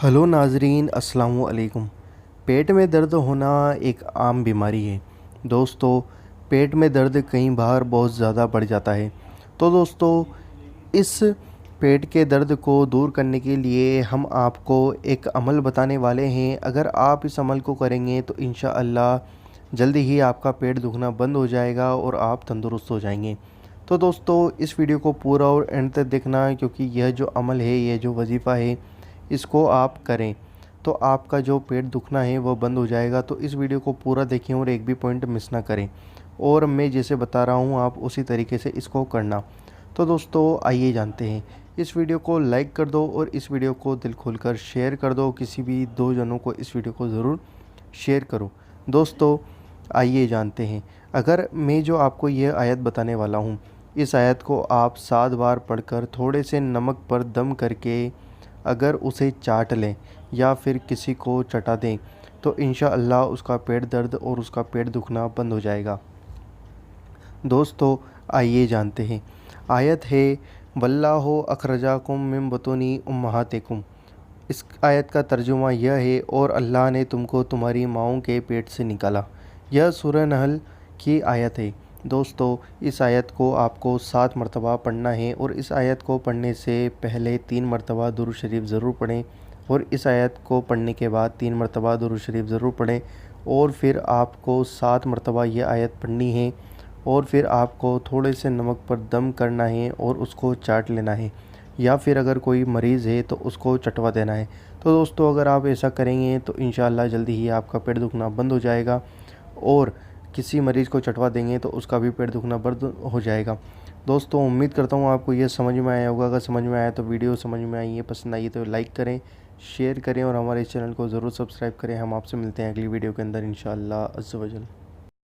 Hello नाजरीन, अस्सलामु अलैकुम। पेट में दर्द होना एक आम बीमारी है। दोस्तों, पेट में दर्द कई बार बहुत ज़्यादा बढ़ जाता है। तो दोस्तों, इस पेट के दर्द को दूर करने के लिए हम आपको एक अमल बताने वाले हैं। अगर आप इस अमल को करेंगे तो इंशाअल्लाह जल्दी ही आपका पेट दुखना बंद हो जाएगा और आप तंदुरुस्त हो जाएंगे। तो दोस्तों, इस वीडियो को पूरा और एंड तक देखना, क्योंकि यह जो अमल है, यह जो वजीफ़ा है, इसको आप करें तो आपका जो पेट दुखना है वो बंद हो जाएगा। तो इस वीडियो को पूरा देखें और एक भी पॉइंट मिस ना करें, और मैं जैसे बता रहा हूँ आप उसी तरीके से इसको करना। तो दोस्तों, आइए जानते हैं। इस वीडियो को लाइक कर दो और इस वीडियो को दिल खोलकर शेयर कर दो। किसी भी दो जनों को इस वीडियो को ज़रूर शेयर करो। दोस्तों, आइए जानते हैं। अगर मैं जो आपको यह आयत बताने वाला हूँ, इस आयत को आप 7 बार पढ़कर थोड़े से नमक पर दम करके अगर उसे चाट लें या फिर किसी को चटा दें तो इंशाअल्लाह उसका पेट दर्द और उसका पेट दुखना बंद हो जाएगा। दोस्तों, आइए जानते हैं। आयत है, वल्लाहु अखरजाकुम मिन बतूनी उम्महातिकुम। इस आयत का तर्जुमा यह है, और अल्लाह ने तुमको तुम्हारी माँओं के पेट से निकाला। यह सूरह नहल की आयत है। दोस्तों, इस आयत को आपको 7 मरतबा पढ़ना है, और इस आयत को पढ़ने से पहले 3 मरतबा दुरूद शरीफ ज़रूर पढ़ें, और इस आयत को पढ़ने के बाद 3 मरतबा दुरूद शरीफ ज़रूर पढ़ें, और फिर आपको 7 मरतबा ये आयत पढ़नी है, और फिर आपको थोड़े से नमक पर दम करना है और उसको चाट लेना है, या फिर अगर कोई मरीज़ है तो उसको चटवा देना है। तो दोस्तों, अगर आप ऐसा करेंगे तो इंशाअल्लाह जल्दी ही आपका पेट दुखना बंद हो जाएगा, और किसी मरीज़ को चटवा देंगे तो उसका भी पेट दुखना बंद हो जाएगा। दोस्तों, उम्मीद करता हूँ आपको ये समझ में आया होगा। अगर समझ में आया तो वीडियो समझ में आई है, पसंद आई है तो लाइक करें, शेयर करें और हमारे चैनल को ज़रूर सब्सक्राइब करें। हम आपसे मिलते हैं अगली वीडियो के अंदर इंशाअल्लाह अज़्ज़ व जल।